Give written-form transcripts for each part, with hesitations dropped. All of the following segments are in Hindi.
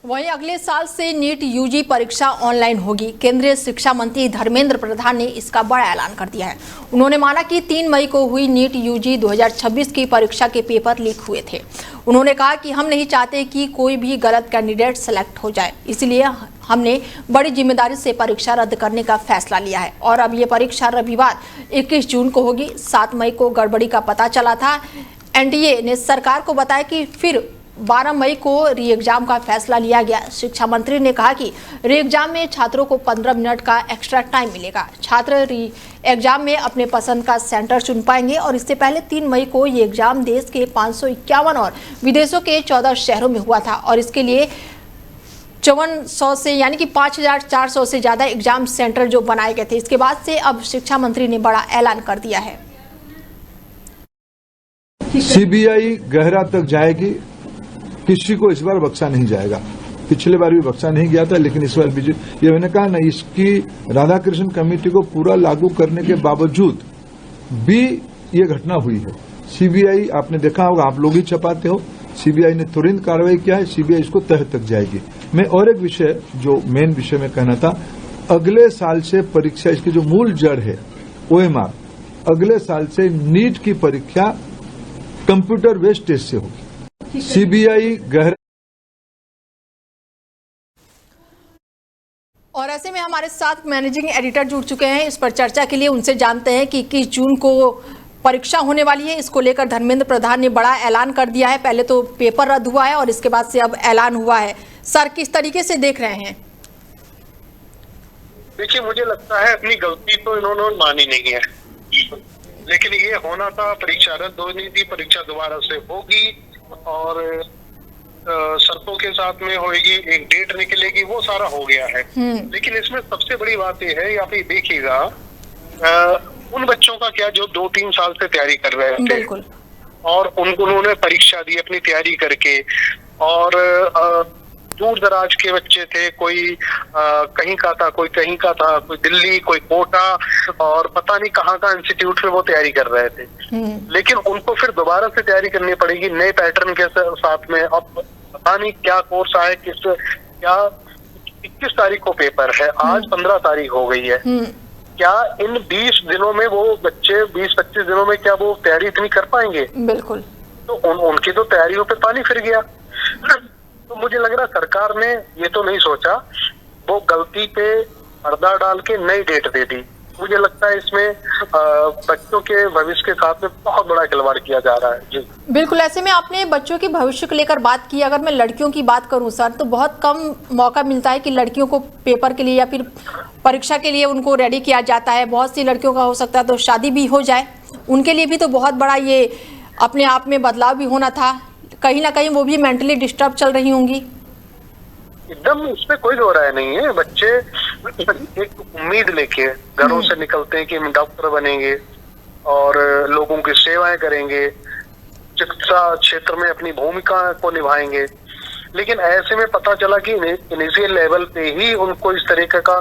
वहीं अगले साल से नीट यूजी परीक्षा ऑनलाइन होगी। केंद्रीय शिक्षा मंत्री धर्मेंद्र प्रधान ने इसका बड़ा ऐलान कर दिया है। उन्होंने माना कि 3 मई को हुई नीट यूजी 2026 की परीक्षा के पेपर लीक हुए थे। उन्होंने कहा कि हम नहीं चाहते कि कोई भी गलत कैंडिडेट सेलेक्ट हो जाए, इसलिए हमने बड़ी जिम्मेदारी से परीक्षा रद्द करने का फैसला लिया है और अब ये परीक्षा रविवार 21 जून को होगी। 7 मई को गड़बड़ी का पता चला था। एनटीए ने सरकार को बताया कि फिर 12 मई को री एग्जाम का फैसला लिया गया। शिक्षा मंत्री ने कहा कि री एग्जाम में छात्रों को 15 मिनट का एक्स्ट्रा टाइम मिलेगा। छात्र री एग्जाम में अपने पसंद का सेंटर चुन पाएंगे और इससे पहले 3 मई को ये एग्जाम देश के 551 और विदेशों के 14 शहरों में हुआ था और इसके लिए 5400 से यानी कि 5400 से ज्यादा एग्जाम सेंटर जो बनाए गए थे। इसके बाद से अब शिक्षा मंत्री ने बड़ा ऐलान कर दिया है। सीबीआई गहरा तक जाएगी, किसी को इस बार बख्शा नहीं जाएगा। पिछले बार भी बख्शा नहीं गया था, लेकिन इस बार भी ये मैंने कहा ना, इसकी राधाकृष्णन कमेटी को पूरा लागू करने के बावजूद भी ये घटना हुई है। सीबीआई, आपने देखा होगा, आप लोग ही छपाते हो, सीबीआई ने तुरंत कार्रवाई किया है। सीबीआई इसको तह तक जाएगी। मैं और एक विषय, जो मेन विषय में कहना था, अगले साल से परीक्षा, इसकी जो मूल जड़ है OMR, अगले साल से नीट की परीक्षा कंप्यूटर बेस्ड टेस्ट से होगी। सीबीआई गहरा। और ऐसे में हमारे साथ मैनेजिंग एडिटर जुड़ चुके हैं इस पर चर्चा के लिए। उनसे जानते हैं कि 21 जून को परीक्षा होने वाली है। इसको लेकर धर्मेंद्र प्रधान ने बड़ा ऐलान कर दिया है। पहले तो पेपर रद्द हुआ है और इसके बाद से अब ऐलान हुआ है। सर, किस तरीके से देख रहे हैं? देखिए, मुझे लगता है अपनी गलती तो इन्होंने मानी नहीं है, लेकिन ये होना था, परीक्षा रद्द होनी थी, परीक्षा दोबारा से होगी और शर्तों के साथ में होगी, एक डेट निकलेगी, वो सारा हो गया है। लेकिन इसमें सबसे बड़ी बात ये है, आप ये देखिएगा, उन बच्चों का क्या जो 2-3 साल से तैयारी कर रहे थे और उन्होंने परीक्षा दी अपनी तैयारी करके, और दूर दराज के बच्चे थे, कोई कहीं का था, कोई कहीं का था, कोई दिल्ली, कोई कोटा, और पता नहीं कहाँ का इंस्टीट्यूट में वो तैयारी कर रहे थे। लेकिन उनको फिर दोबारा से तैयारी करनी पड़ेगी नए पैटर्न के साथ में। अब पता नहीं क्या कोर्स आए, क्या 21 तारीख को पेपर है, आज 15 तारीख हो गई है। क्या इन 20 दिनों में वो बच्चे, 20-25 दिनों में क्या वो तैयारी इतनी कर पाएंगे? बिल्कुल। तो उनकी तो तैयारियों पे पानी फिर गया। तो मुझे लग रहा सरकार ने ये तो नहीं सोचा, वो गलती पे पर्दा डाल के नई डेट दे दी। मुझे लगता है इसमें बच्चों के भविष्य के साथ में बहुत बड़ा खिलवाड़ किया जा रहा है। जी बिल्कुल। ऐसे में आपने बच्चों के भविष्य को लेकर बात की। अगर मैं लड़कियों की बात करूं सर, तो बहुत कम मौका मिलता है कि लड़कियों को पेपर के लिए या फिर परीक्षा के लिए उनको रेडी किया जाता है। बहुत सी लड़कियों का हो सकता है तो शादी भी हो जाए, उनके लिए भी तो बहुत बड़ा ये अपने आप में बदलाव भी होना था। कहीं ना कहीं वो भी मेंटली डिस्टर्ब चल रही होंगी। एकदम, इसमें कोई दो राय नहीं है। बच्चे एक उम्मीद लेके घरों से निकलते हैं कि हम डॉक्टर बनेंगे और लोगों की सेवाएं करेंगे, चिकित्सा क्षेत्र में अपनी भूमिका को निभाएंगे। लेकिन ऐसे में पता चला कि इनिशियल लेवल पे ही उनको इस तरीके का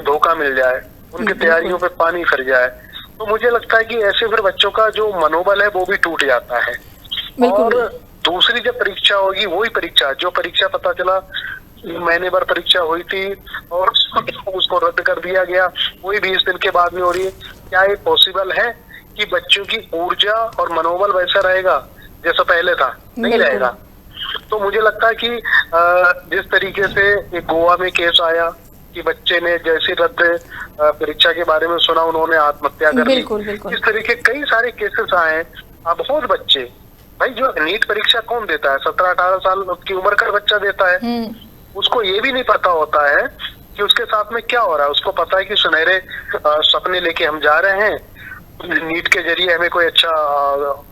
धोखा मिल जाए, उनकी तैयारियों पे पानी फिर जाए, तो मुझे लगता है कि ऐसे फिर बच्चों का जो मनोबल है वो भी टूट जाता है। और दूसरी जब परीक्षा होगी, वही परीक्षा, जो परीक्षा पता चला महीने भर परीक्षा हुई थी और उसको रद्द कर दिया गया, वही 20 दिन के बाद में हो रही है। क्या ये पॉसिबल है कि बच्चों की ऊर्जा और मनोबल वैसा रहेगा जैसा पहले था? नहीं रहेगा। तो मुझे लगता है कि जिस तरीके से एक गोवा में केस आया कि बच्चे ने जैसे रद्द परीक्षा के बारे में सुना, उन्होंने आत्महत्या कर ली। इस तरीके कई सारे केसेस आए। बहुत बच्चे, भाई जो नीट परीक्षा कौन देता है? 17-18 साल की उम्र का बच्चा देता है। उसको ये भी नहीं पता होता है कि उसके साथ में क्या हो रहा है। उसको पता है कि सुनहरे सपने लेके हम जा रहे हैं, नीट के जरिए हमें कोई अच्छा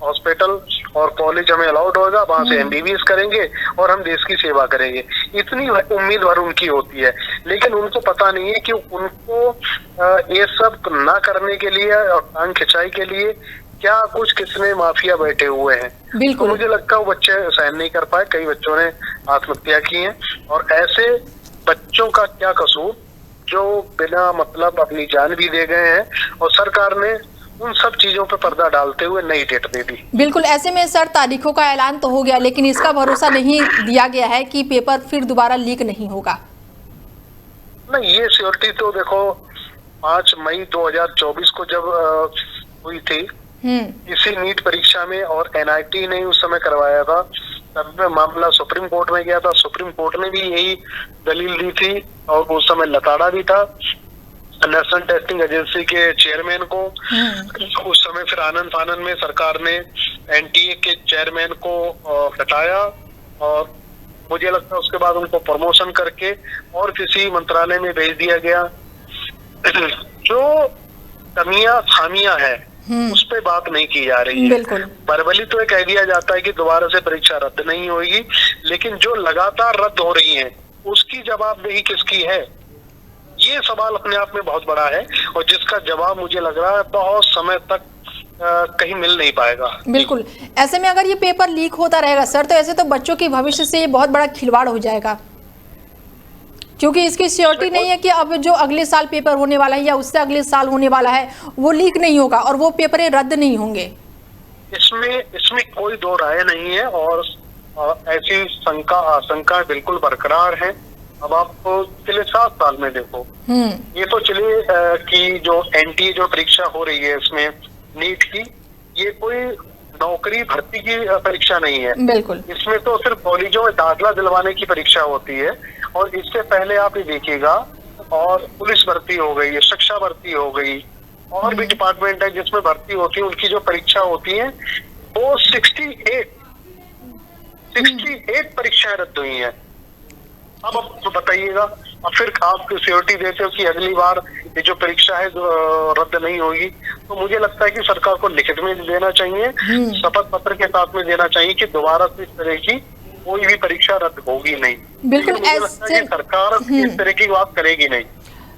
हॉस्पिटल और कॉलेज हमें अलाउड होगा, वहां से MBBS करेंगे और हम देश की सेवा करेंगे। इतनी उम्मीद भर उनकी होती है, लेकिन उनको पता नहीं है कि उनको ये सब ना करने के लिए और टांग खिंचाई के लिए क्या कुछ किसने माफिया बैठे हुए हैं। तो मुझे लगता है वो बच्चे सहन नहीं कर पाए, कई बच्चों ने आत्महत्या की है। और ऐसे बच्चों का क्या कसूर जो बिना मतलब अपनी जान भी दे गए हैं और सरकार ने उन सब चीजों पे पर्दा डालते हुए नई डेट दे दी। बिल्कुल, ऐसे में सर तारीखों का ऐलान तो हो गया, लेकिन इसका भरोसा नहीं दिया गया है कि पेपर फिर दोबारा लीक नहीं होगा। नहीं, ये श्योरिटी तो देखो 5 मई 2024 को जब हुई थी इसी नीट परीक्षा में, और NIT ने उस समय करवाया था, तब में मामला सुप्रीम कोर्ट में गया था। सुप्रीम कोर्ट ने भी यही दलील दी थी, और उस समय लताड़ा भी था नेशनल टेस्टिंग एजेंसी के चेयरमैन को। उस समय फिर आनंद फानन में सरकार ने NTA के चेयरमैन को हटाया, और मुझे लगता है उसके बाद उनको प्रमोशन करके और किसी मंत्रालय में भेज दिया गया। जो कमियां खामियां हैं उस पे बात नहीं की जा रही है। बिल्कुल। वर्बली तो ये कह दिया जाता है कि दोबारा से परीक्षा रद्द नहीं होगी, लेकिन जो लगातार रद्द हो रही है उसकी जवाबदेही किसकी है, ये सवाल अपने आप में बहुत बड़ा है, और जिसका जवाब मुझे लग रहा है बहुत समय तक कहीं मिल नहीं पाएगा। बिल्कुल, ऐसे में अगर ये पेपर लीक होता रहेगा सर, तो ऐसे तो बच्चों के भविष्य से ये बहुत बड़ा खिलवाड़ हो जाएगा, क्योंकि इसकी श्योरिटी नहीं है कि अब जो अगले साल पेपर होने वाला है या उससे अगले साल होने वाला है वो लीक नहीं होगा और वो पेपर रद्द नहीं होंगे। इसमें कोई दो राय नहीं है, और ऐसी आशंका बिल्कुल बरकरार है। अब आप पिछले 7 साल में देखो, ये तो चलिए कि जो NTA जो परीक्षा हो रही है इसमें नीट की, ये कोई नौकरी भर्ती की परीक्षा नहीं है। बिल्कुल, इसमें तो सिर्फ कॉलेजों में दाखिला दिलवाने की परीक्षा होती है, और इससे पहले आप ये देखिएगा, और पुलिस भर्ती हो गई, शिक्षा भर्ती हो गई, और भी डिपार्टमेंट है जिसमें भर्ती होती है, उनकी जो परीक्षा होती है वो 68 परीक्षाएं रद्द हुई हैं। अब आप बताइएगा, अब फिर आप श्योरिटी देते हो कि अगली बार ये जो परीक्षा है रद्द नहीं होगी, तो मुझे लगता है कि सरकार को लिखित में देना चाहिए, शपथ पत्र के साथ में देना चाहिए कि दोबारा से इस तरह की कोई भी परीक्षा रद्द होगी नहीं। बिल्कुल, मुझे लगता है कि सरकार इस तरह की बात करेगी नहीं।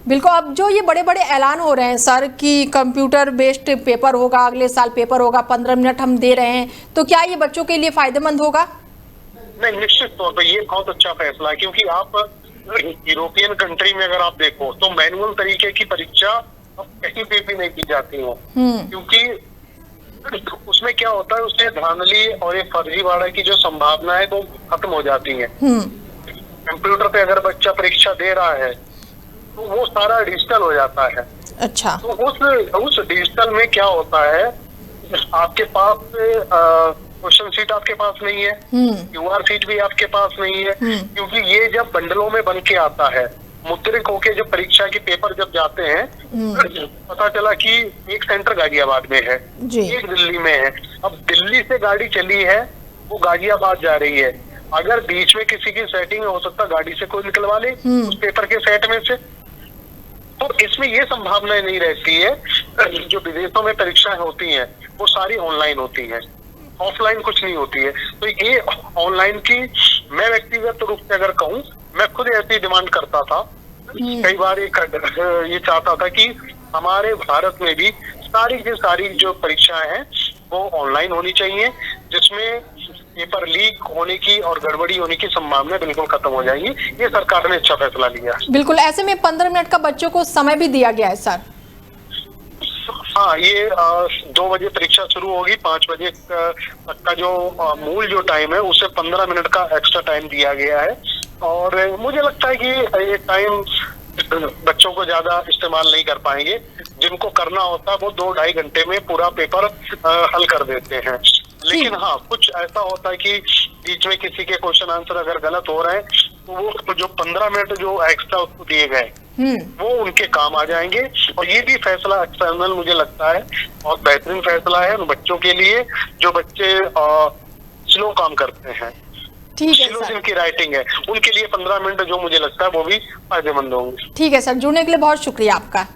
बिल्कुल, अब जो ये बड़े बड़े ऐलान हो रहे हैं सर कि कंप्यूटर बेस्ड पेपर होगा, अगले साल पेपर होगा, 15 मिनट हम दे रहे हैं, तो क्या ये बच्चों के लिए फायदेमंद होगा? नहीं, निश्चित तौर पर ये बहुत अच्छा फैसला है, क्योंकि आप यूरोपियन कंट्री में अगर आप देखो तो मैनुअल तरीके की परीक्षा अब कहीं पे भी नहीं की जाती है, क्योंकि उसमें क्या होता है, उसमें धांधली और ये फर्जीवाड़ा की जो संभावना है वो खत्म हो जाती है। कंप्यूटर पे अगर बच्चा परीक्षा दे रहा है तो वो सारा डिजिटल हो जाता है। अच्छा, तो उस डिजिटल में क्या होता है, आपके पास क्वेश्चन सीट आपके पास नहीं है, QR सीट भी आपके पास नहीं है, क्योंकि ये जब बंडलों में बन के आता है, मुद्रित होके जब परीक्षा के पेपर जब जाते हैं, पता चला कि एक सेंटर गाजियाबाद में है, एक दिल्ली में है। अब दिल्ली से गाड़ी चली है, वो गाजियाबाद जा रही है, अगर बीच में किसी की सेटिंग हो सकता गाड़ी से कोई निकलवा ले उस पेपर के सेट में से, तो इसमें ये संभावना नहीं रहती है। जो विदेशों में परीक्षाएं होती हैं वो सारी ऑनलाइन होती हैं, ऑफलाइन कुछ नहीं होती है। तो ये ऑनलाइन की मैं व्यक्तिगत रूप से अगर कहूँ, मैं खुद ऐसी डिमांड करता था, कई बार ये चाहता था कि हमारे भारत में भी सारी की सारी जो परीक्षाएं हैं वो ऑनलाइन होनी चाहिए, जिसमें पेपर लीक होने की और गड़बड़ी होने की संभावना बिल्कुल खत्म हो जाएगी। ये सरकार ने अच्छा फैसला लिया। बिल्कुल, ऐसे में 15 मिनट का बच्चों को समय भी दिया गया है सर। हाँ, ये 2 बजे परीक्षा शुरू होगी, 5 बजे तक का जो मूल जो टाइम है उससे 15 मिनट का एक्स्ट्रा टाइम दिया गया है, और मुझे लगता है कि ये टाइम बच्चों को ज्यादा इस्तेमाल नहीं कर पाएंगे। जिनको करना होता है वो 2-2.5 घंटे में पूरा पेपर हल कर देते हैं। लेकिन हाँ, कुछ ऐसा होता है कि बीच में किसी के क्वेश्चन आंसर अगर गलत हो रहे हैं तो वो जो 15 मिनट जो एक्स्ट्रा उसको दिए गए वो उनके काम आ जाएंगे। और ये भी फैसला एक्सटर्नल मुझे लगता है और बेहतरीन फैसला है उन बच्चों के लिए जो बच्चे स्लो काम करते हैं, स्लो जिनकी राइटिंग है, उनके लिए 15 मिनट जो मुझे लगता है वो भी फायदेमंद होंगे। ठीक है सर, जुड़ने के लिए बहुत शुक्रिया आपका।